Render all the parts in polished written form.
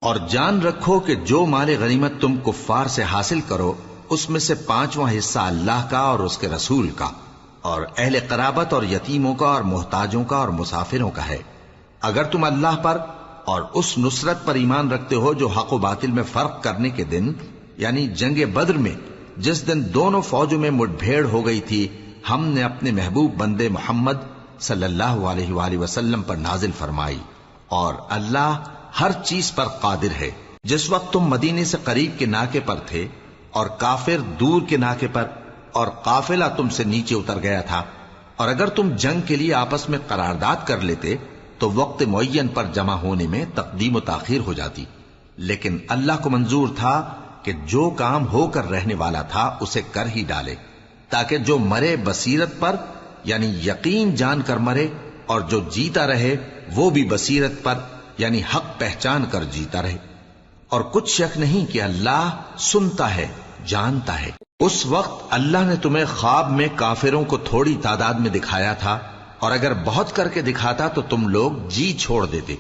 اور جان رکھو کہ جو مال غنیمت تم کفار سے حاصل کرو اس میں سے 5واں حصہ اللہ کا اور اس کے رسول کا اور اہل قرابت اور یتیموں کا اور محتاجوں کا اور مسافروں کا ہے، اگر تم اللہ پر اور اس نصرت پر ایمان رکھتے ہو جو حق و باطل میں فرق کرنے کے دن، یعنی جنگ بدر میں جس دن دونوں فوجوں میں مٹ بھیڑ ہو گئی تھی، ہم نے اپنے محبوب بندے محمد صلی اللہ علیہ وآلہ وسلم پر نازل فرمائی، اور اللہ ہر چیز پر قادر ہے۔ جس وقت تم مدینے سے قریب کے ناکے پر تھے اور کافر دور کے ناکے پر، اور قافلہ تم سے نیچے اتر گیا تھا، اور اگر تم جنگ کے لیے آپس میں قرارداد کر لیتے تو وقت معین پر جمع ہونے میں تقدیم و تاخیر ہو جاتی، لیکن اللہ کو منظور تھا کہ جو کام ہو کر رہنے والا تھا اسے کر ہی ڈالے، تاکہ جو مرے بصیرت پر یعنی یقین جان کر مرے، اور جو جیتا رہے وہ بھی بصیرت پر یعنی حق پہچان کر جیتا رہے۔ اور کچھ شک نہیں کہ اللہ سنتا ہے، جانتا ہے۔ اس وقت اللہ نے تمہیں خواب میں کافروں کو تھوڑی تعداد میں دکھایا تھا، اور اگر بہت کر کے دکھاتا تو تم لوگ جی چھوڑ دیتے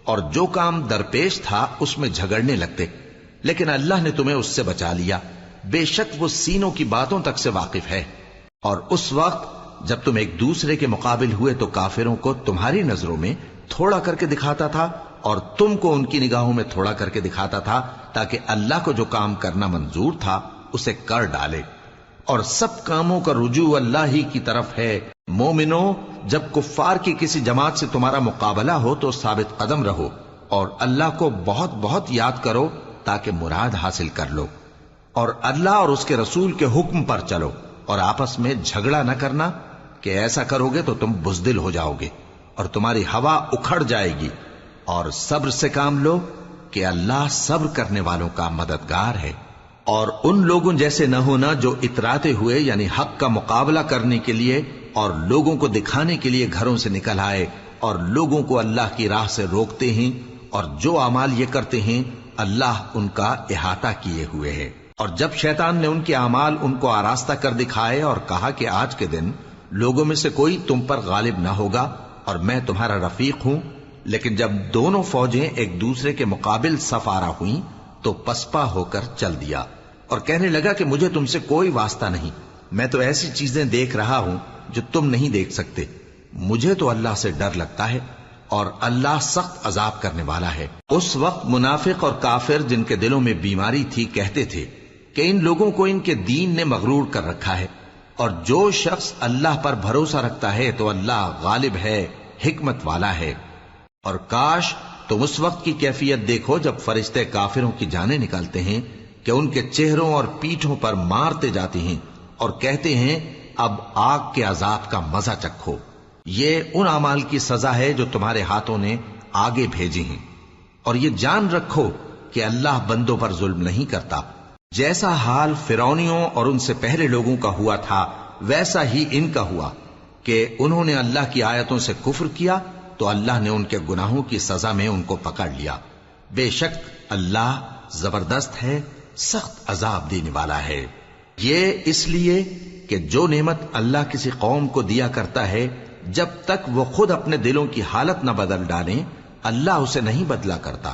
اور جو کام درپیش تھا اس میں جھگڑنے لگتے، لیکن اللہ نے تمہیں اس سے بچا لیا، بے شک وہ سینوں کی باتوں تک سے واقف ہے۔ اور اس وقت جب تم ایک دوسرے کے مقابل ہوئے تو کافروں کو تمہاری نظروں میں تھوڑا کر کے دکھاتا تھا اور تم کو ان کی نگاہوں میں تھوڑا کر کے دکھاتا تھا، تاکہ اللہ کو جو کام کرنا منظور تھا اسے کر ڈالے، اور سب کاموں کا رجوع اللہ ہی کی طرف ہے۔ مومنو، جب کفار کی کسی جماعت سے تمہارا مقابلہ ہو تو ثابت قدم رہو اور اللہ کو بہت بہت یاد کرو تاکہ مراد حاصل کر لو، اور اللہ اور اس کے رسول کے حکم پر چلو، اور آپس میں جھگڑا نہ کرنا کہ ایسا کرو گے تو تم بزدل ہو جاؤ گے اور تمہاری ہوا اکھڑ جائے گی، اور صبر سے کام لو کہ اللہ صبر کرنے والوں کا مددگار ہے۔ اور ان لوگوں جیسے نہ ہونا جو اتراتے ہوئے یعنی حق کا مقابلہ کرنے کے لیے اور لوگوں کو دکھانے کے لیے گھروں سے نکل آئے اور لوگوں کو اللہ کی راہ سے روکتے ہیں، اور جو اعمال یہ کرتے ہیں اللہ ان کا احاطہ کیے ہوئے ہے۔ اور جب شیطان نے ان کے اعمال ان کو آراستہ کر دکھائے اور کہا کہ آج کے دن لوگوں میں سے کوئی تم پر غالب نہ ہوگا اور میں تمہارا رفیق ہوں، لیکن جب دونوں فوجیں ایک دوسرے کے مقابل صف آرا ہوئیں تو پسپا ہو کر چل دیا اور کہنے لگا کہ مجھے تم سے کوئی واسطہ نہیں، میں تو ایسی چیزیں دیکھ رہا ہوں جو تم نہیں دیکھ سکتے، مجھے تو اللہ سے ڈر لگتا ہے اور اللہ سخت عذاب کرنے والا ہے۔ اس وقت منافق اور کافر جن کے دلوں میں بیماری تھی کہتے تھے کہ ان لوگوں کو ان کے دین نے مغرور کر رکھا ہے، اور جو شخص اللہ پر بھروسہ رکھتا ہے تو اللہ غالب ہے، حکمت والا ہے۔ اور کاش تم اس وقت کی کیفیت دیکھو جب فرشتے کافروں کی جانیں نکالتے ہیں کہ ان کے چہروں اور پیٹھوں پر مارتے جاتے ہیں اور کہتے ہیں اب آگ کے عذاب کا مزہ چکھو، یہ ان اعمال کی سزا ہے جو تمہارے ہاتھوں نے آگے بھیجی ہیں۔ اور یہ جان رکھو کہ اللہ بندوں پر ظلم نہیں کرتا، جیسا حال فرعونیوں اور ان سے پہلے لوگوں کا ہوا تھا ویسا ہی ان کا ہوا کہ انہوں نے اللہ کی آیتوں سے کفر کیا تو اللہ نے ان کے گناہوں کی سزا میں ان کو پکڑ لیا، بے شک اللہ زبردست ہے، سخت عذاب دینے والا ہے۔ یہ اس لیے کہ جو نعمت اللہ کسی قوم کو دیا کرتا ہے جب تک وہ خود اپنے دلوں کی حالت نہ بدل ڈالیں اللہ اسے نہیں بدلا کرتا،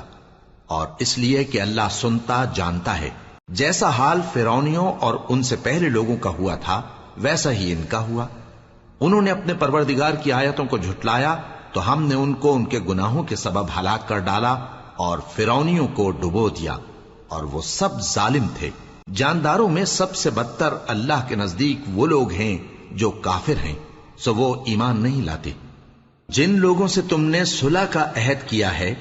اور اس لیے کہ اللہ سنتا جانتا ہے۔ جیسا حال فرعونیوں اور ان سے پہلے لوگوں کا ہوا تھا ویسا ہی ان کا ہوا، انہوں نے اپنے پروردگار کی آیتوں کو جھٹلایا تو ہم نے ان کو ان کے گناہوں کے سبب ہلاک کر ڈالا اور فرعونیوں کو ڈبو دیا، اور وہ سب ظالم تھے۔ جانداروں میں سب سے بدتر اللہ کے نزدیک وہ لوگ ہیں جو کافر ہیں، سو وہ ایمان نہیں لاتے۔ جن لوگوں سے تم نے صلح کا عہد کیا ہے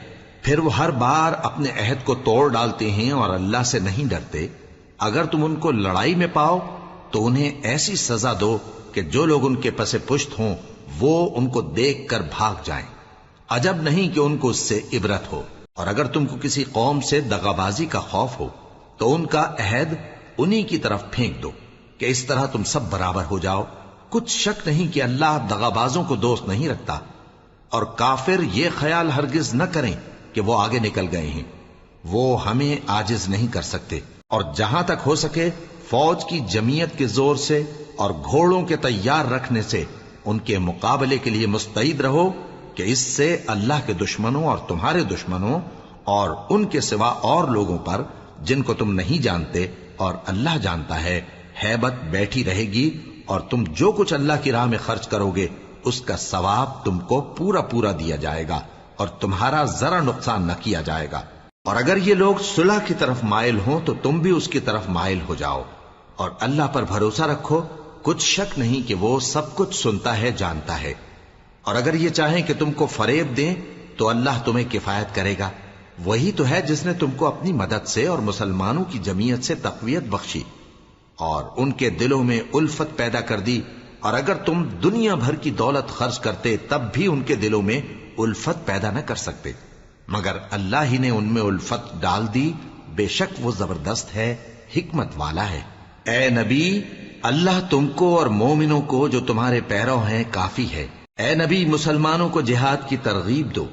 پھر وہ ہر بار اپنے عہد کو توڑ ڈالتے ہیں اور اللہ سے نہیں ڈرتے، اگر تم ان کو لڑائی میں پاؤ تو انہیں ایسی سزا دو کہ جو لوگ ان کے پس پشت ہوں وہ ان کو دیکھ کر بھاگ جائیں، عجب نہیں کہ ان کو اس سے عبرت ہو۔ اور اگر تم کو کسی قوم سے دغابازی کا خوف ہو تو ان کا عہد انہی کی طرف پھینک دو کہ اس طرح تم سب برابر ہو جاؤ، کچھ شک نہیں کہ اللہ دغابازوں کو دوست نہیں رکھتا۔ اور کافر یہ خیال ہرگز نہ کریں کہ وہ آگے نکل گئے ہیں، وہ ہمیں عاجز نہیں کر سکتے، اور جہاں تک ہو سکے فوج کی جمعیت کے زور سے اور گھوڑوں کے تیار رکھنے سے ان کے مقابلے کے لیے مستعد رہو کہ اس سے اللہ کے دشمنوں اور تمہارے دشمنوں اور ان کے سوا اور لوگوں پر جن کو تم نہیں جانتے اور اللہ جانتا ہے ہیبت بیٹھی رہے گی، اور تم جو کچھ اللہ کی راہ میں خرچ کرو گے اس کا ثواب تم کو پورا پورا دیا جائے گا اور تمہارا ذرا نقصان نہ کیا جائے گا۔ اور اگر یہ لوگ صلح کی طرف مائل ہوں تو تم بھی اس کی طرف مائل ہو جاؤ، اور اللہ پر بھروسہ رکھو، کچھ شک نہیں کہ وہ سب کچھ سنتا ہے، جانتا ہے۔ اور اگر یہ چاہیں کہ تم کو فریب دیں تو اللہ تمہیں کفایت کرے گا، وہی تو ہے جس نے تم کو اپنی مدد سے اور مسلمانوں کی جمعیت سے تقویت بخشی اور ان کے دلوں میں الفت پیدا کر دی، اور اگر تم دنیا بھر کی دولت خرچ کرتے تب بھی ان کے دلوں میں الفت پیدا نہ کر سکتے، مگر اللہ ہی نے ان میں الفت ڈال دی، بے شک وہ زبردست ہے، حکمت والا ہے۔ اے نبی، اللہ تم کو اور مومنوں کو جو تمہارے پیرو ہیں کافی ہے۔ اے نبی، مسلمانوں کو جہاد کی ترغیب دو۔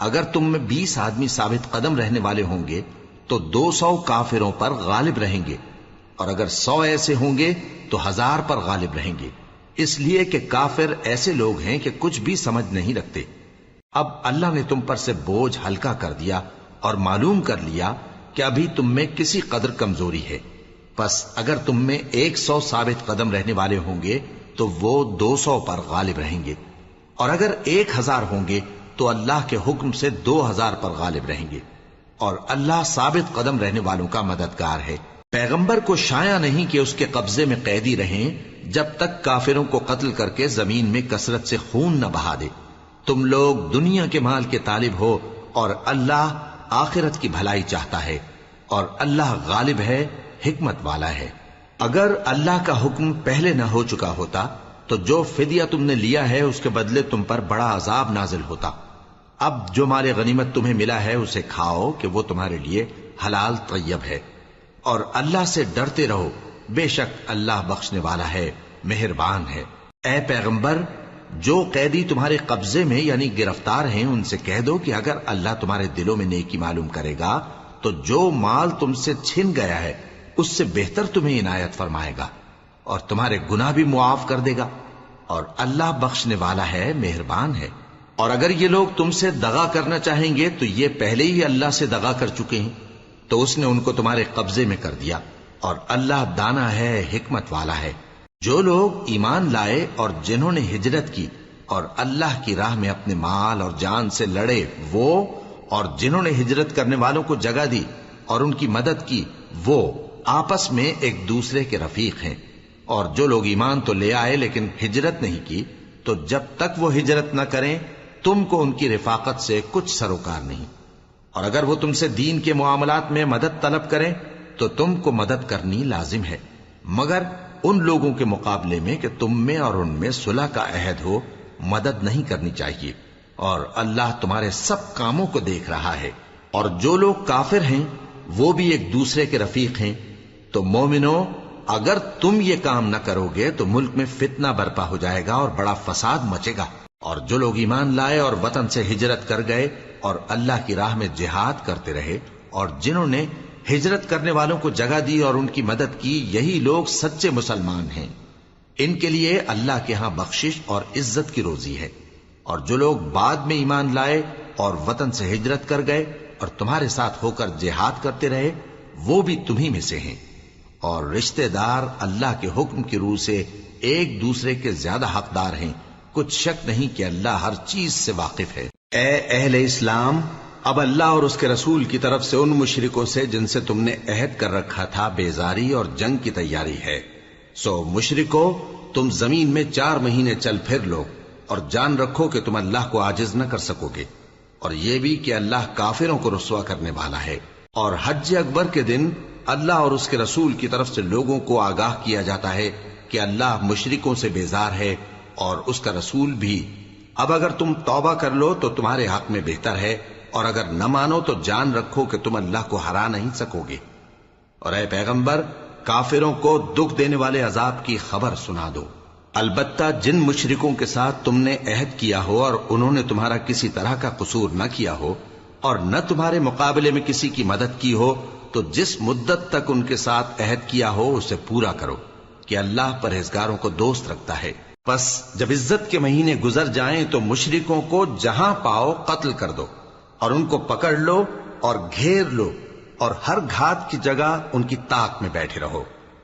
اگر تم میں 20 آدمی ثابت قدم رہنے والے ہوں گے تو 200 کافروں پر غالب رہیں گے، اور اگر 100 ایسے ہوں گے تو 1000 پر غالب رہیں گے، اس لیے کہ کافر ایسے لوگ ہیں کہ کچھ بھی سمجھ نہیں رکھتے۔ اب اللہ نے تم پر سے بوجھ ہلکا کر دیا اور معلوم کر لیا کہ ابھی تم میں کسی قدر کمزوری ہے، پس اگر تم میں 100 ثابت قدم رہنے والے ہوں گے تو وہ 200 پر غالب رہیں گے، اور اگر 1000 ہوں گے تو اللہ کے حکم سے 2000 پر غالب رہیں گے، اور اللہ ثابت قدم رہنے والوں کا مددگار ہے۔ پیغمبر کو شایع نہیں کہ اس کے قبضے میں قیدی رہیں جب تک کافروں کو قتل کر کے زمین میں کثرت سے خون نہ بہا دے۔ تم لوگ دنیا کے مال کے طالب ہو اور اللہ آخرت کی بھلائی چاہتا ہے، اور اللہ غالب ہے، حکمت والا ہے۔ اگر اللہ کا حکم پہلے نہ ہو چکا ہوتا تو جو فدیہ تم نے لیا ہے اس کے بدلے تم پر بڑا عذاب نازل ہوتا۔ اب جو مال غنیمت تمہیں ملا ہے اسے کھاؤ کہ وہ تمہارے لیے حلال طیب ہے، اور اللہ سے ڈرتے رہو، بے شک اللہ بخشنے والا ہے، مہربان ہے۔ اے پیغمبر، جو قیدی تمہارے قبضے میں یعنی گرفتار ہیں ان سے کہہ دو کہ اگر اللہ تمہارے دلوں میں نیکی معلوم کرے گا تو جو مال تم سے چھن گیا ہے اس سے بہتر تمہیں عنایت فرمائے گا، اور تمہارے گناہ بھی معاف کر دے گا، اور اللہ بخشنے والا ہے، مہربان ہے۔ اور اگر یہ لوگ تم سے دغا کرنا چاہیں گے تو یہ پہلے ہی اللہ سے دغا کر چکے ہیں، تو اس نے ان کو تمہارے قبضے میں کر دیا، اور اللہ دانا ہے، حکمت والا ہے۔ جو لوگ ایمان لائے اور جنہوں نے ہجرت کی اور اللہ کی راہ میں اپنے مال اور جان سے لڑے، وہ اور جنہوں نے ہجرت کرنے والوں کو جگہ دی اور ان کی مدد کی، وہ آپس میں ایک دوسرے کے رفیق ہیں۔ اور جو لوگ ایمان تو لے آئے لیکن ہجرت نہیں کی، تو جب تک وہ ہجرت نہ کریں تم کو ان کی رفاقت سے کچھ سروکار نہیں، اور اگر وہ تم سے دین کے معاملات میں مدد طلب کریں تو تم کو مدد کرنی لازم ہے، مگر ان لوگوں کے مقابلے میں کہ تم میں اور ان میں صلح کا عہد ہو مدد نہیں کرنی چاہیے، اور اللہ تمہارے سب کاموں کو دیکھ رہا ہے۔ اور جو لوگ کافر ہیں وہ بھی ایک دوسرے کے رفیق ہیں۔ تو مومنو، اگر تم یہ کام نہ کرو گے تو ملک میں فتنہ برپا ہو جائے گا اور بڑا فساد مچے گا۔ اور جو لوگ ایمان لائے اور وطن سے ہجرت کر گئے اور اللہ کی راہ میں جہاد کرتے رہے، اور جنہوں نے ہجرت کرنے والوں کو جگہ دی اور ان کی مدد کی، یہی لوگ سچے مسلمان ہیں۔ ان کے لیے اللہ کے ہاں بخشش اور عزت کی روزی ہے۔ اور جو لوگ بعد میں ایمان لائے اور وطن سے ہجرت کر گئے اور تمہارے ساتھ ہو کر جہاد کرتے رہے، وہ بھی تمہیں میں سے ہیں۔ اور رشتہ دار اللہ کے حکم کی روح سے ایک دوسرے کے زیادہ حقدار ہیں، کچھ شک نہیں کہ اللہ ہر چیز سے واقف ہے۔ اے اہل اسلام، اب اللہ اور اس کے رسول کی طرف سے ان مشرکوں سے جن سے تم نے عہد کر رکھا تھا بیزاری اور جنگ کی تیاری ہے۔ سو مشرکو، تم زمین میں 4 مہینے چل پھر لو، اور جان رکھو کہ تم اللہ کو عاجز نہ کر سکو گے، اور یہ بھی کہ اللہ کافروں کو رسوا کرنے والا ہے۔ اور حج اکبر کے دن اللہ اور اس کے رسول کی طرف سے لوگوں کو آگاہ کیا جاتا ہے کہ اللہ مشرکوں سے بیزار ہے اور اس کا رسول بھی۔ اب اگر تم توبہ کر لو تو تمہارے حق میں بہتر ہے، اور اگر نہ مانو تو جان رکھو کہ تم اللہ کو ہرا نہیں سکو گے۔ اور اے پیغمبر، کافروں کو دکھ دینے والے عذاب کی خبر سنا دو۔ البتہ جن مشرکوں کے ساتھ تم نے عہد کیا ہو اور انہوں نے تمہارا کسی طرح کا قصور نہ کیا ہو اور نہ تمہارے مقابلے میں کسی کی مدد کی ہو، تو جس مدت تک ان کے ساتھ عہد کیا ہو اسے پورا کرو، کہ اللہ پرہیزگاروں کو دوست رکھتا ہے۔ پس جب عزت کے مہینے گزر جائیں تو مشرکوں کو جہاں پاؤ قتل کر دو، اور ان کو پکڑ لو اور گھیر لو اور ہر گھات کی جگہ ان کی طاق میں بیٹھے رہو.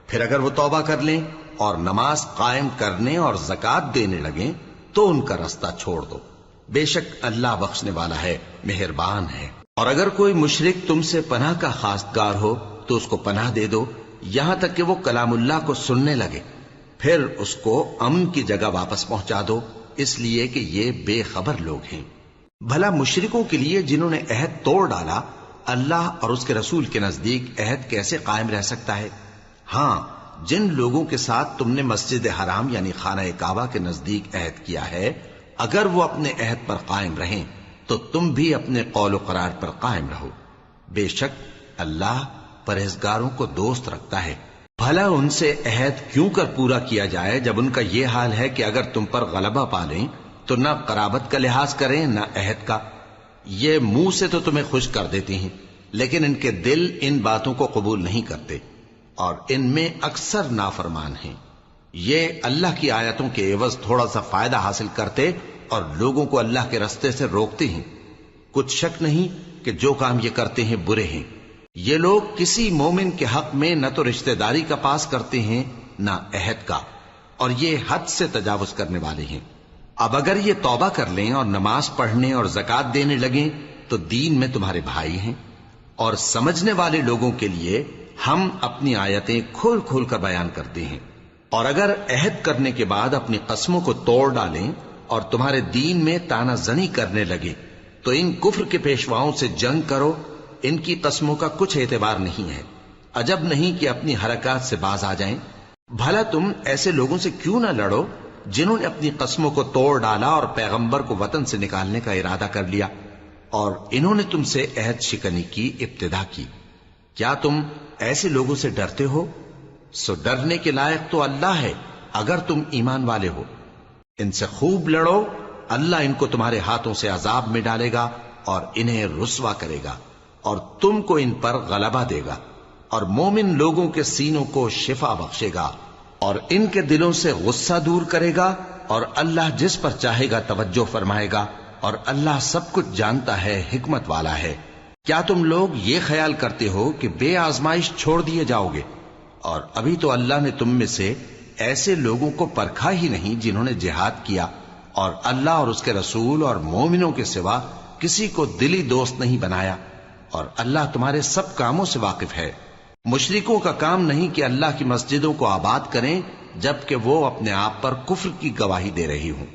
پھر اگر وہ توبہ کر لیں اور نماز قائم کرنے اور زکات دینے لگیں تو ان کا رستہ چھوڑ دو. بے شک اللہ بخشنے والا ہے، مہربان ہے. اور اگر کوئی مشرک تم سے پناہ کا خواستگار ہو تو اس کو پناہ دے دو یہاں تک کہ وہ کلام اللہ کو سننے لگے، پھر اس کو امن کی جگہ واپس پہنچا دو، اس لیے کہ یہ بے خبر لوگ ہیں. بھلا مشرکوں کے لیے جنہوں نے عہد توڑ ڈالا اللہ اور اس کے رسول کے نزدیک عہد کیسے قائم رہ سکتا ہے؟ ہاں، جن لوگوں کے ساتھ تم نے مسجد حرام یعنی خانہ کعبہ کے نزدیک عہد کیا ہے، اگر وہ اپنے عہد پر قائم رہیں تو تم بھی اپنے قول و قرار پر قائم رہو. بے شک اللہ پرہیزگاروں کو دوست رکھتا ہے. بھلا ان سے عہد کیوں کر پورا کیا جائے جب ان کا یہ حال ہے کہ اگر تم پر غلبہ پالیں تو نہ قرابت کا لحاظ کریں نہ عہد کا. یہ منہ سے تو تمہیں خوش کر دیتی ہیں لیکن ان کے دل ان باتوں کو قبول نہیں کرتے اور ان میں اکثر نافرمان ہیں. یہ اللہ کی آیتوں کے عوض تھوڑا سا فائدہ حاصل کرتے اور لوگوں کو اللہ کے رستے سے روکتے ہیں. کچھ شک نہیں کہ جو کام یہ کرتے ہیں برے ہیں. یہ لوگ کسی مومن کے حق میں نہ تو رشتہ داری کا پاس کرتے ہیں نہ عہد کا، اور یہ حد سے تجاوز کرنے والے ہیں. اب اگر یہ توبہ کر لیں اور نماز پڑھنے اور زکات دینے لگیں تو دین میں تمہارے بھائی ہیں. اور سمجھنے والے لوگوں کے لیے ہم اپنی آیتیں کھول کھول کر بیان کرتے ہیں. اور اگر عہد کرنے کے بعد اپنی قسموں کو توڑ ڈالیں اور تمہارے دین میں تانا زنی کرنے لگے تو ان کفر کے پیشواؤں سے جنگ کرو. ان کی قسموں کا کچھ اعتبار نہیں ہے. عجب نہیں کہ اپنی حرکات سے باز آ جائیں. بھلا تم ایسے لوگوں سے کیوں نہ لڑو جنہوں نے اپنی قسموں کو توڑ ڈالا اور پیغمبر کو وطن سے نکالنے کا ارادہ کر لیا اور انہوں نے تم سے عہد شکنی کی ابتدا کی. کیا تم ایسے لوگوں سے ڈرتے ہو؟ سو ڈرنے کے لائق تو اللہ ہے اگر تم ایمان والے ہو. ان سے خوب لڑو، اللہ ان کو تمہارے ہاتھوں سے عذاب میں ڈالے گا اور انہیں رسوا کرے گا اور تم کو ان پر غلبہ دے گا اور مومن لوگوں کے سینوں کو شفا بخشے گا اور ان کے دلوں سے غصہ دور کرے گا اور اللہ جس پر چاہے گا توجہ فرمائے گا اور اللہ سب کچھ جانتا ہے، حکمت والا ہے. کیا تم لوگ یہ خیال کرتے ہو کہ بے آزمائش چھوڑ دیے جاؤ گے؟ اور ابھی تو اللہ نے تم میں سے ایسے لوگوں کو پرکھا ہی نہیں جنہوں نے جہاد کیا اور اللہ اور اس کے رسول اور مومنوں کے سوا کسی کو دلی دوست نہیں بنایا، اور اللہ تمہارے سب کاموں سے واقف ہے. مشرکوں کا کام نہیں کہ اللہ کی مسجدوں کو آباد کریں جبکہ وہ اپنے آپ پر کفر کی گواہی دے رہی ہوں.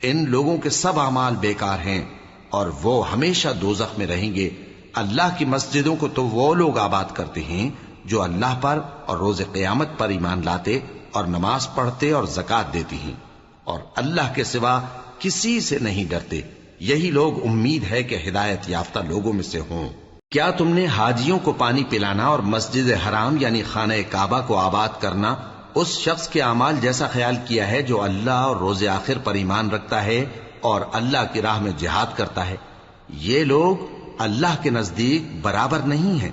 ان لوگوں کے سب اعمال بیکار ہیں اور وہ ہمیشہ دوزخ میں رہیں گے. اللہ کی مسجدوں کو تو وہ لوگ آباد کرتے ہیں جو اللہ پر اور روز قیامت پر ایمان لاتے اور نماز پڑھتے اور زکات دیتی ہیں اور اللہ کے سوا کسی سے نہیں ڈرتے. یہی لوگ امید ہے کہ ہدایت یافتہ لوگوں میں سے ہوں. کیا تم نے حاجیوں کو پانی پلانا اور مسجد حرام یعنی خانہ کعبہ کو آباد کرنا اس شخص کے اعمال جیسا خیال کیا ہے جو اللہ اور روز آخر پر ایمان رکھتا ہے اور اللہ کی راہ میں جہاد کرتا ہے؟ یہ لوگ اللہ کے نزدیک برابر نہیں ہیں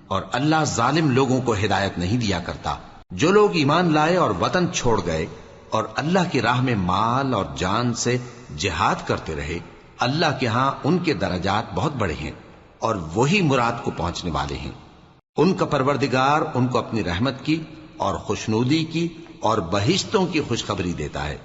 اور اللہ ظالم لوگوں کو ہدایت نہیں دیا کرتا. جو لوگ ایمان لائے اور وطن چھوڑ گئے اور اللہ کی راہ میں مال اور جان سے جہاد کرتے رہے، اللہ کے ہاں ان کے درجات بہت بڑے ہیں اور وہی مراد کو پہنچنے والے ہیں. ان کا پروردگار ان کو اپنی رحمت کی اور خوشنودی کی اور بہشتوں کی خوشخبری دیتا ہے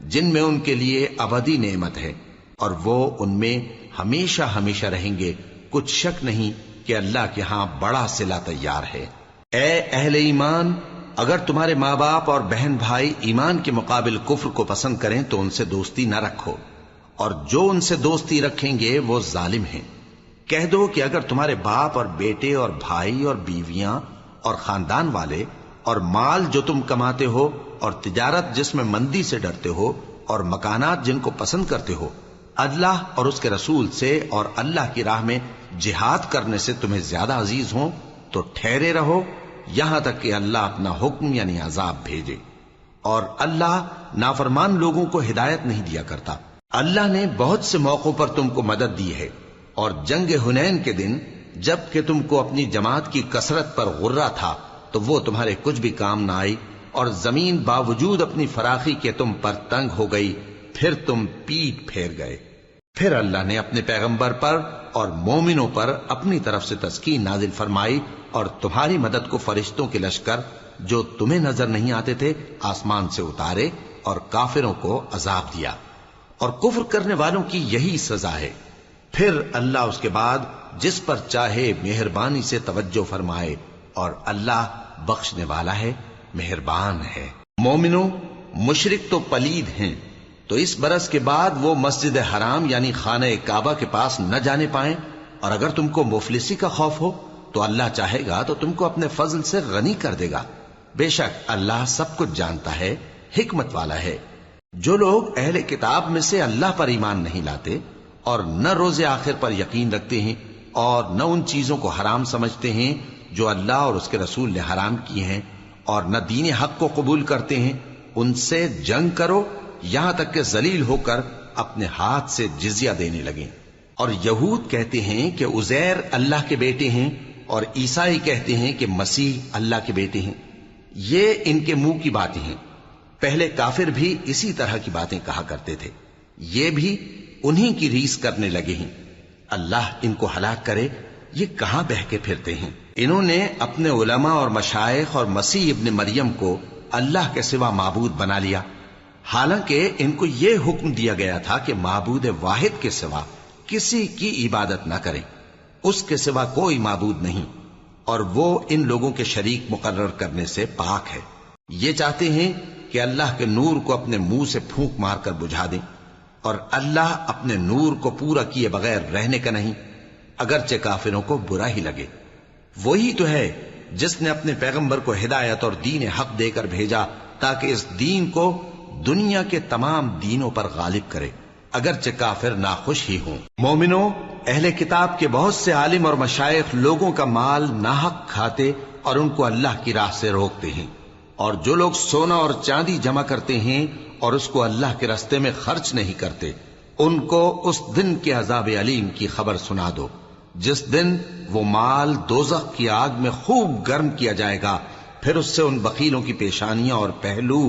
جن میں ان کے لیے ابدی نعمت ہے اور وہ ان میں ہمیشہ ہمیشہ رہیں گے. کچھ شک نہیں کہ اللہ کے ہاں بڑا صلہ تیار ہے. اے اہل ایمان، اگر تمہارے ماں باپ اور بہن بھائی ایمان کے مقابل کفر کو پسند کریں تو ان سے دوستی نہ رکھو، اور جو ان سے دوستی رکھیں گے وہ ظالم ہیں. کہہ دو کہ اگر تمہارے باپ اور بیٹے اور بھائی اور بیویاں اور خاندان والے اور مال جو تم کماتے ہو اور تجارت جس میں مندی سے ڈرتے ہو اور مکانات جن کو پسند کرتے ہو اللہ اور اس کے رسول سے اور اللہ کی راہ میں جہاد کرنے سے تمہیں زیادہ عزیز ہوں تو ٹھہرے رہو یہاں تک کہ اللہ اپنا حکم یعنی عذاب بھیجے. اور اللہ نافرمان لوگوں کو ہدایت نہیں دیا کرتا. اللہ نے بہت سے موقعوں پر تم کو مدد دی ہے، اور جنگ حنین کے دن جب کہ تم کو اپنی جماعت کی کثرت پر غرہ تھا تو وہ تمہارے کچھ بھی کام نہ آئی، اور زمین باوجود اپنی فراخی کے تم پر تنگ ہو گئی، پھر تم پیٹ پھیر گئے. پھر اللہ نے اپنے پیغمبر پر اور مومنوں پر اپنی طرف سے تسکین نازل فرمائی اور تمہاری مدد کو فرشتوں کے لشکر جو تمہیں نظر نہیں آتے تھے آسمان سے اتارے اور کافروں کو عذاب دیا، اور کفر کرنے والوں کی یہی سزا ہے۔ پھر اللہ اس کے بعد جس پر چاہے مہربانی سے توجہ فرمائے، اور اللہ بخشنے والا ہے، مہربان ہے۔ مومنوں، مشرک تو پلید ہیں، تو اس برس کے بعد وہ مسجد حرام یعنی خانہ کعبہ کے پاس نہ جانے پائیں، اور اگر تم کو مفلسی کا خوف ہو تو اللہ چاہے گا تو تم کو اپنے فضل سے غنی کر دے گا۔ بے شک اللہ سب کچھ جانتا ہے، حکمت والا ہے۔ جو لوگ اہل کتاب میں سے اللہ پر ایمان نہیں لاتے اور نہ روز آخر پر یقین رکھتے ہیں اور نہ ان چیزوں کو حرام سمجھتے ہیں جو اللہ اور اس کے رسول نے حرام کیے ہیں، اور نہ دین حق کو قبول کرتے ہیں، ان سے جنگ کرو یہاں تک کہ ذلیل ہو کر اپنے ہاتھ سے جزیہ دینے لگیں۔ اور یہود کہتے ہیں کہ عزیر اللہ کے بیٹے ہیں، اور عیسائی کہتے ہیں کہ مسیح اللہ کے بیٹے ہیں۔ یہ ان کے منہ کی باتیں ہیں، پہلے کافر بھی اسی طرح کی باتیں کہا کرتے تھے، یہ بھی انہی کی ریس کرنے لگے ہیں۔ اللہ ان کو ہلاک کرے، یہ کہاں بہہ کے پھرتے ہیں۔ انہوں نے اپنے علماء اور مشائخ اور مسیح ابن مریم کو اللہ کے سوا معبود بنا لیا، حالانکہ ان کو یہ حکم دیا گیا تھا کہ معبود واحد کے سوا کسی کی عبادت نہ کریں، اس کے سوا کوئی معبود نہیں، اور وہ ان لوگوں کے شریک مقرر کرنے سے پاک ہے۔ یہ چاہتے ہیں کہ اللہ کے نور کو اپنے منہ سے پھونک مار کر بجھا دیں، اور اللہ اپنے نور کو پورا کیے بغیر رہنے کا نہیں، اگرچہ کافروں کو برا ہی لگے۔ وہی تو ہے جس نے اپنے پیغمبر کو ہدایت اور دین حق دے کر بھیجا تاکہ اس دین کو دنیا کے تمام دینوں پر غالب کرے، اگرچہ کافر ناخوش ہی ہوں۔ مومنوں، اہل کتاب کے بہت سے عالم اور مشائخ لوگوں کا مال ناحق کھاتے اور ان کو اللہ کی راہ سے روکتے ہیں، اور جو لوگ سونا اور چاندی جمع کرتے ہیں اور اس کو اللہ کے راستے میں خرچ نہیں کرتے، ان کو اس دن کے عذاب علیم کی خبر سنا دو، جس دن وہ مال دوزخ کی آگ میں خوب گرم کیا جائے گا، پھر اس سے ان بخیلوں کی پیشانیاں اور پہلو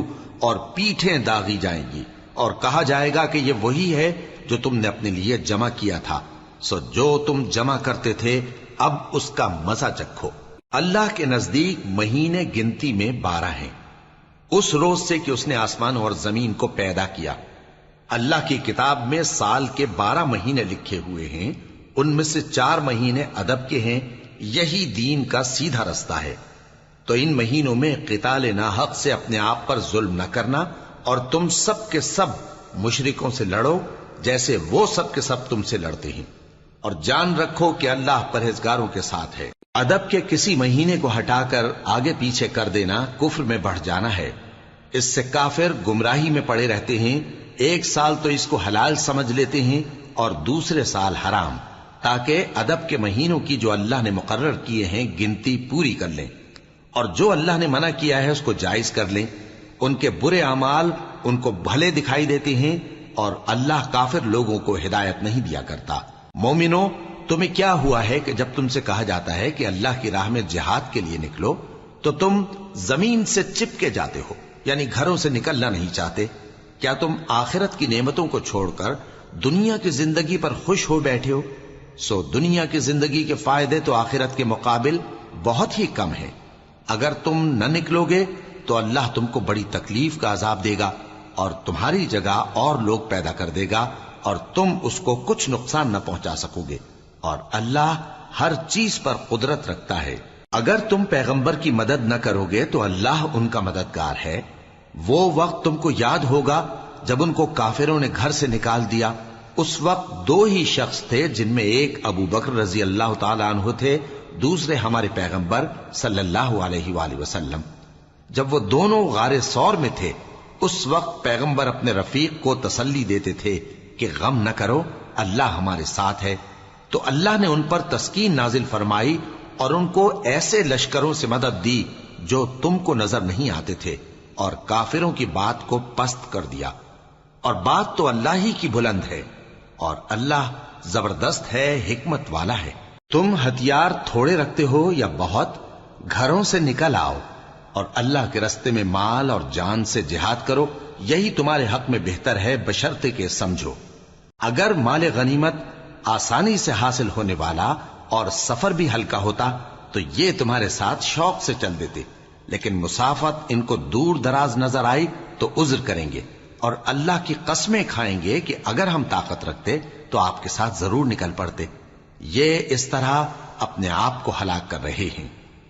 اور پیٹھیں داغی جائیں گی، اور کہا جائے گا کہ یہ وہی ہے جو تم نے اپنے لیے جمع کیا تھا، سو جو تم جمع کرتے تھے اب اس کا مزہ چکھو۔ اللہ کے نزدیک مہینے گنتی میں 12 ہیں، اس روز سے کہ اس نے آسمان اور زمین کو پیدا کیا۔ اللہ کی کتاب میں سال کے 12 مہینے لکھے ہوئے ہیں، ان میں سے 4 مہینے ادب کے ہیں، یہی دین کا سیدھا رستہ ہے۔ تو ان مہینوں میں قتال ناحق سے اپنے آپ پر ظلم نہ کرنا، اور تم سب کے سب مشرکوں سے لڑو جیسے وہ سب کے سب تم سے لڑتے ہیں، اور جان رکھو کہ اللہ پرہیزگاروں کے ساتھ ہے۔ ادب کے کسی مہینے کو ہٹا کر آگے پیچھے کر دینا کفر میں بڑھ جانا ہے، اس سے کافر گمراہی میں پڑے رہتے ہیں۔ ایک سال تو اس کو حلال سمجھ لیتے ہیں اور دوسرے سال حرام، تاکہ ادب کے مہینوں کی جو اللہ نے مقرر کیے ہیں گنتی پوری کر لیں، اور جو اللہ نے منع کیا ہے اس کو جائز کر لیں۔ ان کے برے اعمال ان کو بھلے دکھائی دیتے ہیں، اور اللہ کافر لوگوں کو ہدایت نہیں دیا کرتا۔ مومنوں، تمہیں کیا ہوا ہے کہ جب تم سے کہا جاتا ہے کہ اللہ کی راہ میں جہاد کے لیے نکلو تو تم زمین سے چپکے جاتے ہو، یعنی گھروں سے نکلنا نہیں چاہتے؟ کیا تم آخرت کی نعمتوں کو چھوڑ کر دنیا کی زندگی پر خوش ہو بیٹھے ہو؟ سو دنیا کی زندگی کے فائدے تو آخرت کے مقابل بہت ہی کم ہیں۔ اگر تم نہ نکلو گے تو اللہ تم کو بڑی تکلیف کا عذاب دے گا، اور تمہاری جگہ اور لوگ پیدا کر دے گا، اور تم اس کو کچھ نقصان نہ پہنچا سکو گے، اور اللہ ہر چیز پر قدرت رکھتا ہے۔ اگر تم پیغمبر کی مدد نہ کرو گے تو اللہ ان کا مددگار ہے۔ وہ وقت تم کو یاد ہوگا جب ان کو کافروں نے گھر سے نکال دیا، اس وقت 2 ہی شخص تھے، جن میں ایک ابو بکر رضی اللہ تعالی عنہ تھے، دوسرے ہمارے پیغمبر صلی اللہ علیہ وآلہ وسلم۔ جب وہ دونوں غار ثور میں تھے، اس وقت پیغمبر اپنے رفیق کو تسلی دیتے تھے کہ غم نہ کرو، اللہ ہمارے ساتھ ہے۔ تو اللہ نے ان پر تسکین نازل فرمائی اور ان کو ایسے لشکروں سے مدد دی جو تم کو نظر نہیں آتے تھے، اور کافروں کی بات کو پست کر دیا۔ اور بات تو اللہ ہی کی بلند ہے، اور اللہ زبردست ہے، حکمت والا ہے۔ تم ہتھیار تھوڑے رکھتے ہو یا بہت، گھروں سے نکل آؤ اور اللہ کے راستے میں مال اور جان سے جہاد کرو، یہی تمہارے حق میں بہتر ہے، بشرطے کہ سمجھو۔ اگر مال غنیمت آسانی سے حاصل ہونے والا اور سفر بھی ہلکا ہوتا تو یہ تمہارے ساتھ شوق سے چل دیتے، لیکن مسافت ان کو دور دراز نظر آئی تو عذر کریں گے اور اللہ کی قسمیں کھائیں گے کہ اگر ہم طاقت رکھتے تو آپ کے ساتھ ضرور نکل پڑتے۔ یہ اس طرح اپنے آپ کو ہلاک کر رہے ہیں،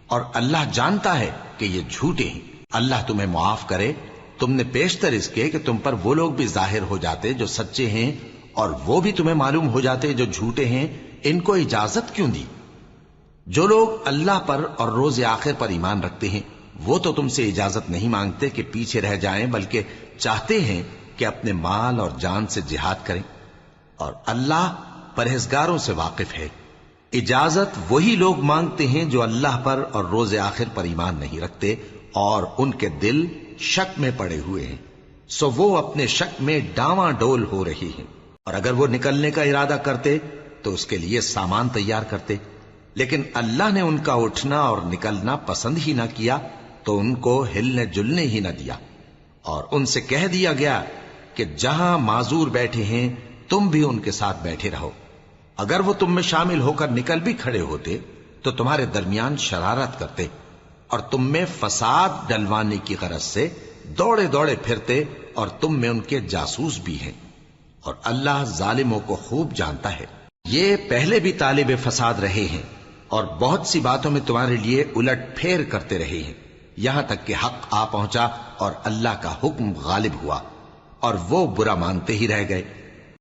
اور اللہ جانتا ہے کہ یہ جھوٹے ہیں۔ اللہ تمہیں معاف کرے، تم نے پیشتر اس کے کہ تم پر وہ لوگ بھی ظاہر ہو جاتے جو سچے ہیں، اور وہ بھی تمہیں معلوم ہو جاتے جو جھوٹے ہیں۔ ان کو اجازت کیوں دی؟ جو لوگ اللہ پر اور روز آخر پر ایمان رکھتے ہیں وہ تو تم سے اجازت نہیں مانگتے کہ پیچھے رہ جائیں، بلکہ چاہتے ہیں کہ اپنے مال اور جان سے جہاد کریں، اور اللہ پرہیزگاروں سے واقف ہے۔ اجازت وہی لوگ مانگتے ہیں جو اللہ پر اور روز آخر پر ایمان نہیں رکھتے اور ان کے دل شک میں پڑے ہوئے ہیں، سو وہ اپنے شک میں ڈاواں ڈول ہو رہی ہیں۔ اور اگر وہ نکلنے کا ارادہ کرتے تو اس کے لیے سامان تیار کرتے، لیکن اللہ نے ان کا اٹھنا اور نکلنا پسند ہی نہ کیا تو ان کو ہلنے جلنے ہی نہ دیا، اور ان سے کہہ دیا گیا کہ جہاں معذور بیٹھے ہیں تم بھی ان کے ساتھ بیٹھے رہو۔ اگر وہ تم میں شامل ہو کر نکل بھی کھڑے ہوتے تو تمہارے درمیان شرارت کرتے اور تم میں فساد ڈلوانے کی غرض سے دوڑے دوڑے پھرتے، اور تم میں ان کے جاسوس بھی ہیں، اور اللہ ظالموں کو خوب جانتا ہے۔ یہ پہلے بھی طالب فساد رہے ہیں اور بہت سی باتوں میں تمہارے لیے الٹ پھیر کرتے رہے ہیں، یہاں تک کہ حق آ پہنچا اور اللہ کا حکم غالب ہوا، اور وہ برا مانتے ہی رہ گئے۔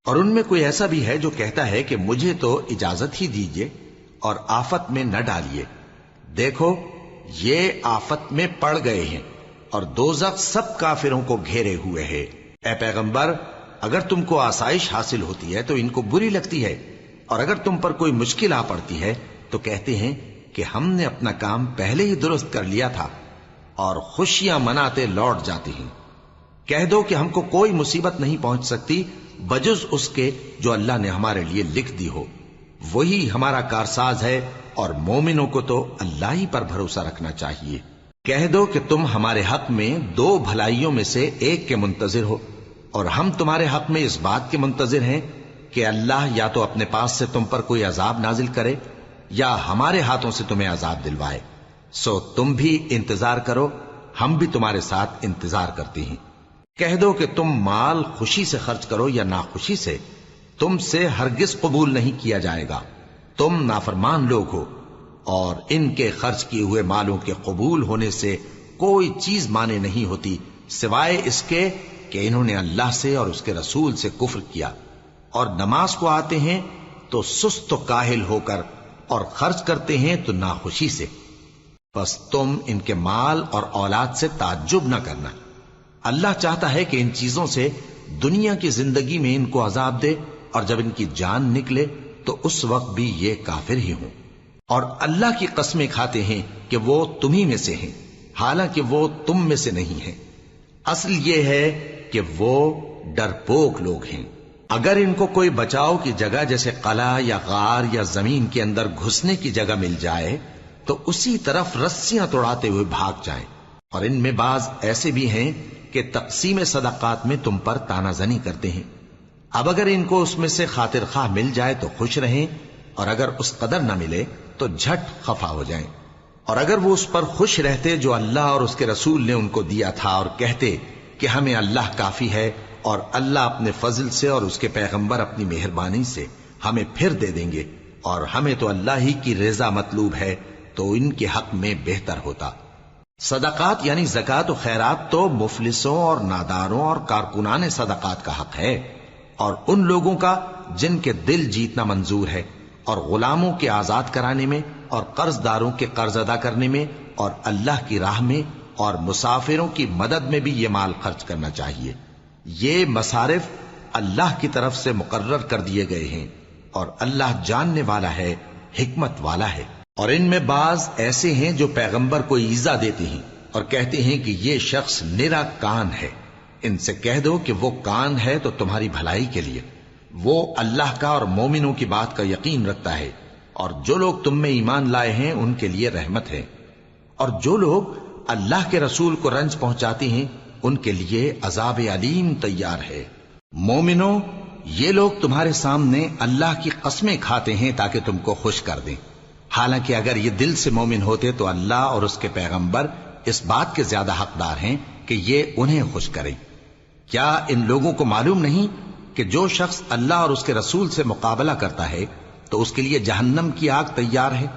اور ان میں کوئی ایسا بھی ہے جو کہتا ہے کہ مجھے تو اجازت ہی دیجئے اور آفت میں نہ ڈالیے۔ دیکھو یہ آفت میں پڑ گئے ہیں اور دوزخ سب کافروں کو گھیرے ہوئے ہے۔ اے پیغمبر، اگر تم کو آسائش حاصل ہوتی ہے تو ان کو بری لگتی ہے، اور اگر تم پر کوئی مشکل آ پڑتی ہے تو کہتے ہیں کہ ہم نے اپنا کام پہلے ہی درست کر لیا تھا، اور خوشیاں مناتے لوٹ جاتے ہیں۔ کہہ دو کہ ہم کو کوئی مصیبت نہیں پہنچ سکتی بجز اس کے جو اللہ نے ہمارے لیے لکھ دی ہو، وہی ہمارا کارساز ہے، اور مومنوں کو تو اللہ ہی پر بھروسہ رکھنا چاہیے۔ کہہ دو کہ تم ہمارے حق میں دو بھلائیوں میں سے ایک کے منتظر ہو، اور ہم تمہارے حق میں اس بات کے منتظر ہیں کہ اللہ یا تو اپنے پاس سے تم پر کوئی عذاب نازل کرے یا ہمارے ہاتھوں سے تمہیں عذاب دلوائے، سو تم بھی انتظار کرو، ہم بھی تمہارے ساتھ انتظار کرتے ہیں۔ کہہ دو کہ تم مال خوشی سے خرچ کرو یا ناخوشی سے، تم سے ہرگز قبول نہیں کیا جائے گا، تم نافرمان لوگ ہو، اور ان کے خرچ کیے ہوئے مالوں کے قبول ہونے سے کوئی چیز مانے نہیں ہوتی سوائے اس کے کہ انہوں نے اللہ سے اور اس کے رسول سے کفر کیا، اور نماز کو آتے ہیں تو سست و کاہل ہو کر، اور خرچ کرتے ہیں تو ناخوشی سے۔ بس تم ان کے مال اور اولاد سے تعجب نہ کرنا، اللہ چاہتا ہے کہ ان چیزوں سے دنیا کی زندگی میں ان کو عذاب دے، اور جب ان کی جان نکلے تو اس وقت بھی یہ کافر ہی ہوں، اور اللہ کی قسمیں کھاتے ہیں کہ وہ تمہیں میں سے ہیں، حالانکہ وہ تم میں سے نہیں ہیں۔ اصل یہ ہے کہ وہ ڈرپوک لوگ ہیں۔ اگر ان کو کوئی بچاؤ کی جگہ جیسے قلعہ یا غار یا زمین کے اندر گھسنے کی جگہ مل جائے تو اسی طرف رسیاں توڑاتے ہوئے بھاگ جائیں، اور ان میں بعض ایسے بھی ہیں کہ تقسیم صدقات میں تم پر تانا زنی کرتے ہیں۔ اب اگر ان کو اس میں سے خاطر خواہ مل جائے تو خوش رہیں، اور اگر اس قدر نہ ملے تو جھٹ خفا ہو جائیں۔ اور اگر وہ اس پر خوش رہتے جو اللہ اور اس کے رسول نے ان کو دیا تھا، اور کہتے کہ ہمیں اللہ کافی ہے، اور اللہ اپنے فضل سے اور اس کے پیغمبر اپنی مہربانی سے ہمیں پھر دے دیں گے، اور ہمیں تو اللہ ہی کی رضا مطلوب ہے، تو ان کے حق میں بہتر ہوتا۔ صدقات یعنی زکوٰۃ و خیرات تو مفلسوں اور ناداروں اور کارکنان صدقات کا حق ہے، اور ان لوگوں کا جن کے دل جیتنا منظور ہے، اور غلاموں کے آزاد کرانے میں، اور قرض داروں کے قرض ادا کرنے میں، اور اللہ کی راہ میں، اور مسافروں کی مدد میں بھی یہ مال خرچ کرنا چاہیے۔ یہ مصارف اللہ کی طرف سے مقرر کر دیے گئے ہیں، اور اللہ جاننے والا ہے، حکمت والا ہے۔ اور ان میں بعض ایسے ہیں جو پیغمبر کو ایذا دیتے ہیں اور کہتے ہیں کہ یہ شخص نرا کان ہے۔ ان سے کہہ دو کہ وہ کان ہے تو تمہاری بھلائی کے لیے، وہ اللہ کا اور مومنوں کی بات کا یقین رکھتا ہے، اور جو لوگ تم میں ایمان لائے ہیں ان کے لیے رحمت ہے، اور جو لوگ اللہ کے رسول کو رنج پہنچاتے ہیں ان کے لیے عذاب علیم تیار ہے۔ مومنوں، یہ لوگ تمہارے سامنے اللہ کی قسمیں کھاتے ہیں تاکہ تم کو خوش کر دیں، حالانکہ اگر یہ دل سے مومن ہوتے تو اللہ اور اس کے پیغمبر اس بات کے زیادہ حقدار ہیں کہ یہ انہیں خوش کریں۔ کیا ان لوگوں کو معلوم نہیں کہ جو شخص اللہ اور اس کے رسول سے مقابلہ کرتا ہے تو اس کے لیے جہنم کی آگ تیار ہے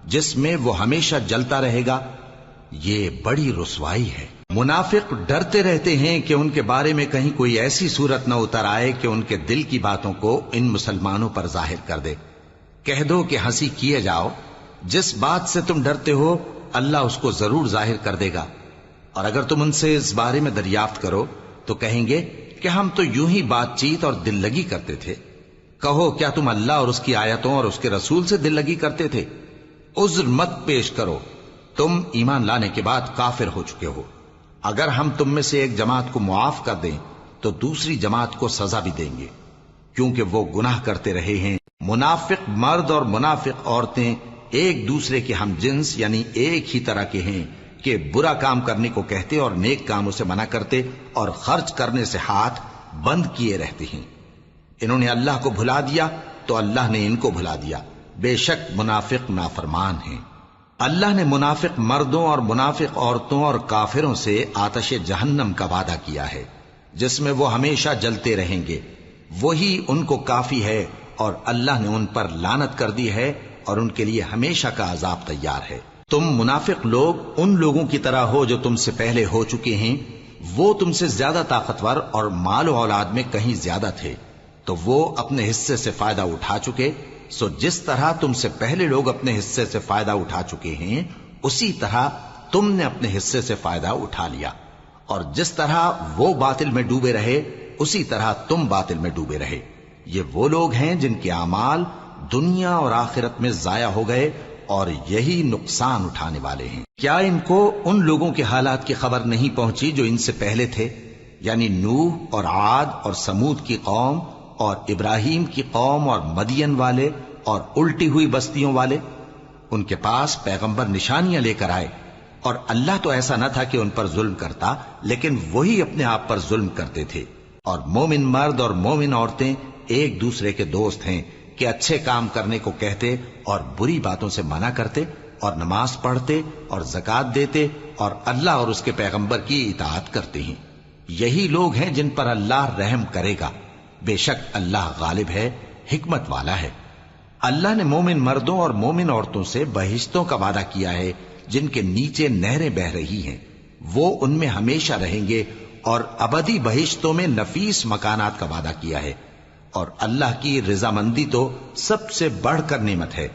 جس میں وہ ہمیشہ جلتا رہے گا؟ یہ بڑی رسوائی ہے۔ منافق ڈرتے رہتے ہیں کہ ان کے بارے میں کہیں کوئی ایسی صورت نہ اتر آئے کہ ان کے دل کی باتوں کو ان مسلمانوں پر ظاہر کر دے۔ کہہ دو کہ ہنسی کیے جاؤ، جس بات سے تم ڈرتے ہو اللہ اس کو ضرور ظاہر کر دے گا، اور اگر تم ان سے اس بارے میں دریافت کرو تو کہیں گے کہ ہم تو یوں ہی بات چیت اور دل لگی کرتے تھے۔ کہو کیا تم اللہ اور اس کی آیتوں اور اس کے رسول سے دل لگی کرتے تھے؟ عذر مت پیش کرو، تم ایمان لانے کے بعد کافر ہو چکے ہو۔ اگر ہم تم میں سے ایک جماعت کو معاف کر دیں تو دوسری جماعت کو سزا بھی دیں گے، کیونکہ وہ گناہ کرتے رہے ہیں۔ منافق مرد اور منافق عورتیں ایک دوسرے کے ہم جنس یعنی ایک ہی طرح کے ہیں کہ برا کام کرنے کو کہتے اور نیک کاموں سے منع کرتے اور خرچ کرنے سے ہاتھ بند کیے رہتے ہیں۔ انہوں نے اللہ کو بھلا دیا تو اللہ نے ان کو بھلا دیا، بے شک منافق نافرمان ہیں۔ اللہ نے منافق مردوں اور منافق عورتوں اور کافروں سے آتش جہنم کا وعدہ کیا ہے جس میں وہ ہمیشہ جلتے رہیں گے، وہی ان کو کافی ہے، اور اللہ نے ان پر لعنت کر دی ہے اور ان کے لیے ہمیشہ کا عذاب تیار ہے۔ تم منافق لوگ ان لوگوں کی طرح ہو جو تم سے پہلے ہو چکے ہیں، وہ تم سے زیادہ طاقتور اور مال و اولاد میں کہیں زیادہ تھے تو وہ اپنے حصے سے فائدہ اٹھا چکے، سو جس طرح تم سے پہلے لوگ اپنے حصے سے فائدہ اٹھا چکے ہیں اسی طرح تم نے اپنے حصے سے فائدہ اٹھا لیا، اور جس طرح وہ باطل میں ڈوبے رہے اسی طرح تم باطل میں ڈوبے رہے۔ یہ وہ لوگ ہیں جن کے اعمال دنیا اور آخرت میں ضائع ہو گئے اور یہی نقصان اٹھانے والے ہیں۔ کیا ان کو ان لوگوں کے حالات کی خبر نہیں پہنچی جو ان سے پہلے تھے، یعنی نوح اور عاد اور سمود کی قوم اور ابراہیم کی قوم اور مدین والے اور الٹی ہوئی بستیوں والے؟ ان کے پاس پیغمبر نشانیاں لے کر آئے، اور اللہ تو ایسا نہ تھا کہ ان پر ظلم کرتا، لیکن وہی اپنے آپ پر ظلم کرتے تھے۔ اور مومن مرد اور مومن عورتیں ایک دوسرے کے دوست ہیں کہ اچھے کام کرنے کو کہتے اور بری باتوں سے منع کرتے، اور نماز پڑھتے اور زکوٰۃ دیتے اور اللہ اور اس کے پیغمبر کی اطاعت کرتے ہیں۔ یہی لوگ ہیں جن پر اللہ رحم کرے گا، بے شک اللہ غالب ہے، حکمت والا ہے۔ اللہ نے مومن مردوں اور مومن عورتوں سے بہشتوں کا وعدہ کیا ہے جن کے نیچے نہریں بہ رہی ہیں، وہ ان میں ہمیشہ رہیں گے، اور ابدی بہشتوں میں نفیس مکانات کا وعدہ کیا ہے۔ اور اللہ کی رضامندی تو سب سے بڑھ کر نعمت ہے،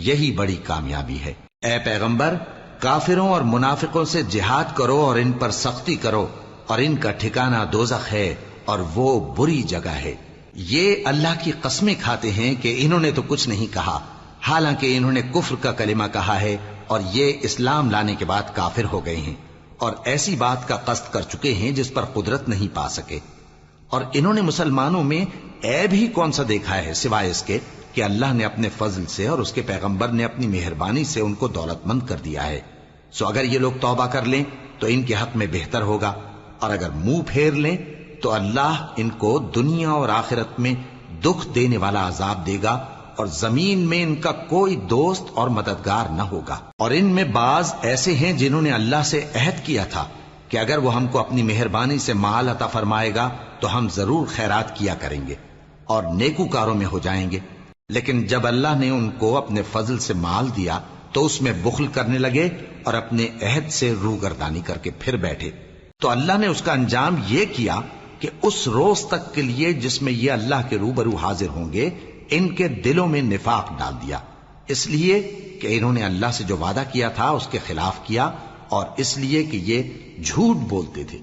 یہی بڑی کامیابی ہے۔ اے پیغمبر، کافروں اور منافقوں سے جہاد کرو اور ان پر سختی کرو، اور ان کا ٹھکانہ دوزخ ہے اور وہ بری جگہ ہے۔ یہ اللہ کی قسمیں کھاتے ہیں کہ انہوں نے تو کچھ نہیں کہا، حالانکہ انہوں نے کفر کا کلمہ کہا ہے اور یہ اسلام لانے کے بعد کافر ہو گئے ہیں، اور ایسی بات کا قصد کر چکے ہیں جس پر قدرت نہیں پا سکے۔ اور انہوں نے مسلمانوں میں عیب ہی کون سا دیکھا ہے سوائے اس کے کہ اللہ نے اپنے فضل سے اور اس کے پیغمبر نے اپنی مہربانی سے ان کو دولت مند کر دیا ہے۔ سو اگر یہ لوگ توبہ کر لیں تو ان کے حق میں بہتر ہوگا، اور اگر منہ پھیر لیں تو اللہ ان کو دنیا اور آخرت میں دکھ دینے والا عذاب دے گا، اور زمین میں ان کا کوئی دوست اور مددگار نہ ہوگا۔ اور ان میں بعض ایسے ہیں جنہوں نے اللہ سے عہد کیا تھا کہ اگر وہ ہم کو اپنی مہربانی سے مال عطا فرمائے گا تو ہم ضرور خیرات کیا کریں گے اور نیکوکاروں میں ہو جائیں گے، لیکن جب اللہ نے ان کو اپنے فضل سے مال دیا تو اس میں بخل کرنے لگے اور اپنے عہد سے روگردانی کر کے پھر بیٹھے، تو اللہ نے اس کا انجام یہ کیا کہ اس روز تک کے لیے جس میں یہ اللہ کے روبرو حاضر ہوں گے ان کے دلوں میں نفاق ڈال دیا، اس لیے کہ انہوں نے اللہ سے جو وعدہ کیا تھا اس کے خلاف کیا، اور اس لیے کہ یہ جھوٹ بولتے تھے۔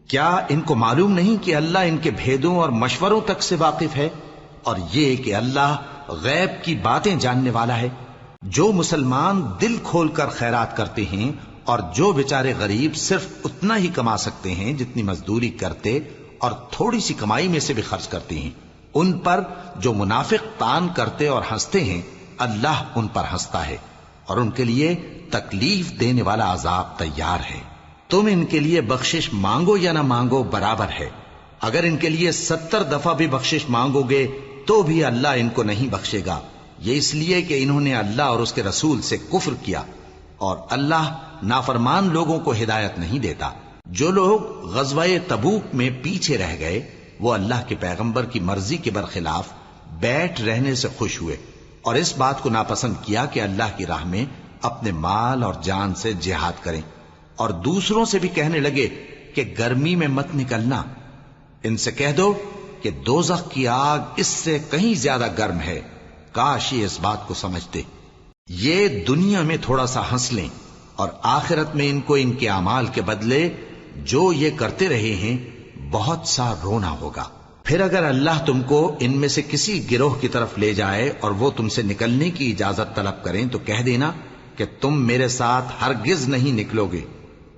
کیا ان کو معلوم نہیں کہ اللہ ان کے بھیدوں اور مشوروں تک سے واقف ہے، اور یہ کہ اللہ غیب کی باتیں جاننے والا ہے؟ جو مسلمان دل کھول کر خیرات کرتے ہیں اور جو بیچارے غریب صرف اتنا ہی کما سکتے ہیں جتنی مزدوری کرتے اور تھوڑی سی کمائی میں سے بھی خرچ کرتے ہیں، ان پر جو منافق تان کرتے اور ہنستے ہیں اللہ ان پر ہنستا ہے، اور ان کے لیے تکلیف دینے والا عذاب تیار ہے۔ تم ان کے لیے بخشش مانگو یا نہ مانگو برابر ہے، اگر ان کے لیے 70 دفعہ بھی بخشش مانگو گے تو بھی اللہ ان کو نہیں بخشے گا، یہ اس لیے کہ انہوں نے اللہ اور اس کے رسول سے کفر کیا، اور اللہ نافرمان لوگوں کو ہدایت نہیں دیتا۔ جو لوگ غزوہ تبوک میں پیچھے رہ گئے وہ اللہ کے پیغمبر کی مرضی کے برخلاف بیٹھ رہنے سے خوش ہوئے اور اس بات کو ناپسند کیا کہ اللہ کی راہ میں اپنے مال اور جان سے جہاد کریں، اور دوسروں سے بھی کہنے لگے کہ گرمی میں مت نکلنا، ان سے کہہ دو کہ دوزخ کی آگ اس سے کہیں زیادہ گرم ہے، کاش یہ اس بات کو سمجھتے۔ یہ دنیا میں تھوڑا سا ہنس لیں اور آخرت میں ان کو ان کے اعمال کے بدلے جو یہ کرتے رہے ہیں بہت سا رونا ہوگا۔ پھر اگر اللہ تم کو ان میں سے کسی گروہ کی طرف لے جائے اور وہ تم سے نکلنے کی اجازت طلب کریں تو کہہ دینا کہ تم میرے ساتھ ہرگز نہیں نکلو گے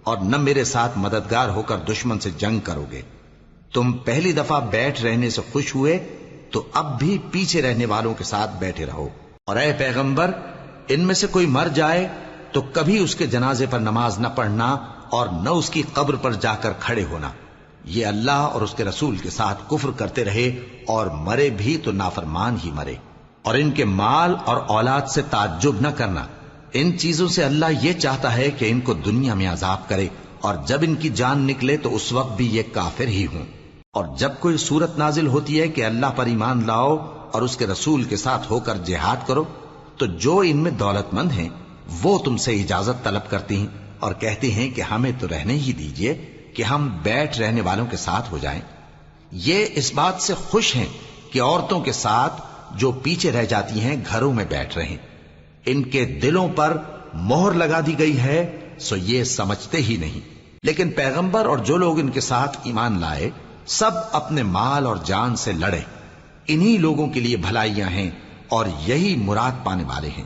اور نہ میرے ساتھ مددگار ہو کر دشمن سے جنگ کرو گے۔ تم پہلی دفعہ بیٹھ رہنے سے خوش ہوئے تو اب بھی پیچھے رہنے والوں کے ساتھ بیٹھے رہو، اور اے پیغمبر ان میں سے کوئی مر جائے تو کبھی اس کے جنازے پر نماز نہ پڑھنا اور نہ اس کی قبر پر جا کر کھڑے ہونا۔ یہ اللہ اور اس کے رسول کے ساتھ کفر کرتے رہے اور مرے بھی تو نافرمان ہی مرے۔ اور ان کے مال اور اولاد سے تعجب نہ کرنا، ان چیزوں سے اللہ یہ چاہتا ہے کہ ان کو دنیا میں عذاب کرے، اور جب ان کی جان نکلے تو اس وقت بھی یہ کافر ہی ہوں۔ اور جب کوئی صورت نازل ہوتی ہے کہ اللہ پر ایمان لاؤ اور اس کے رسول کے ساتھ ہو کر جہاد کرو تو جو ان میں دولت مند ہیں وہ تم سے اجازت طلب کرتی ہیں اور کہتے ہیں کہ ہمیں تو رہنے ہی دیجئے کہ ہم بیٹھ رہنے والوں کے ساتھ ہو جائیں۔ یہ اس بات سے خوش ہیں کہ عورتوں کے ساتھ جو پیچھے رہ جاتی ہیں گھروں میں بیٹھ رہیں، ان کے دلوں پر مہر لگا دی گئی ہے سو یہ سمجھتے ہی نہیں۔ لیکن پیغمبر اور جو لوگ ان کے ساتھ ایمان لائے سب اپنے مال اور جان سے لڑے، انہی لوگوں کے لیے بھلائیاں ہیں اور یہی مراد پانے والے ہیں۔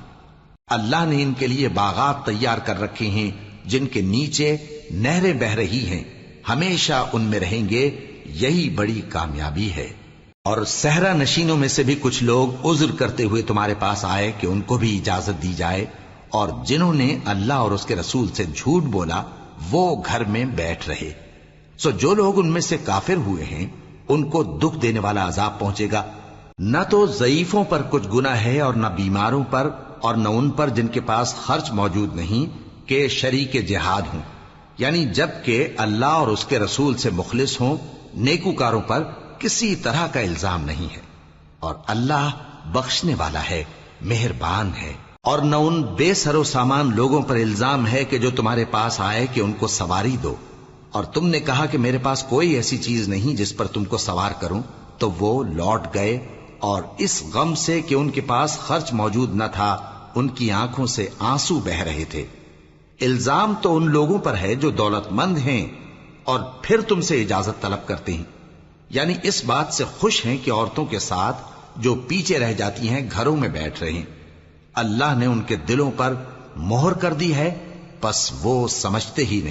اللہ نے ان کے لیے باغات تیار کر رکھے ہیں جن کے نیچے نہریں بہ رہی ہیں، ہمیشہ ان میں رہیں گے، یہی بڑی کامیابی ہے۔ اور صحرا نشینوں میں سے بھی کچھ لوگ عذر کرتے ہوئے تمہارے پاس آئے کہ ان کو بھی اجازت دی جائے، اور جنہوں نے اللہ اور اس کے رسول سے جھوٹ بولا وہ گھر میں بیٹھ رہے۔ سو جو لوگ ان میں سے کافر ہوئے ہیں ان کو دکھ دینے والا عذاب پہنچے گا، نہ تو ضعیفوں پر کچھ گناہ ہے اور نہ بیماروں پر اور نہ ان پر جن کے پاس خرچ موجود نہیں کہ شریک جہاد ہوں، یعنی جب کہ اللہ اور اس کے رسول سے مخلص ہوں، نیکوکاروں پر کسی طرح کا الزام نہیں ہے، اور اللہ بخشنے والا ہے، مہربان ہے۔ اور نہ ان بے سر و سامان لوگوں پر الزام ہے کہ جو تمہارے پاس آئے کہ ان کو سواری دو، اور تم نے کہا کہ میرے پاس کوئی ایسی چیز نہیں جس پر تم کو سوار کروں، تو وہ لوٹ گئے، اور اس غم سے کہ ان کے پاس خرچ موجود نہ تھا ان کی آنکھوں سے آنسو بہ رہے تھے۔ الزام تو ان لوگوں پر ہے جو دولت مند ہیں اور پھر تم سے اجازت طلب کرتے ہیں، یعنی اس بات سے خوش ہیں کہ عورتوں کے ساتھ جو پیچھے رہ جاتی ہیں گھروں میں بیٹھ رہے ہیں۔ اللہ نے ان کے دلوں پر مہر کر دی ہے، پس وہ سمجھتے ہی نہیں۔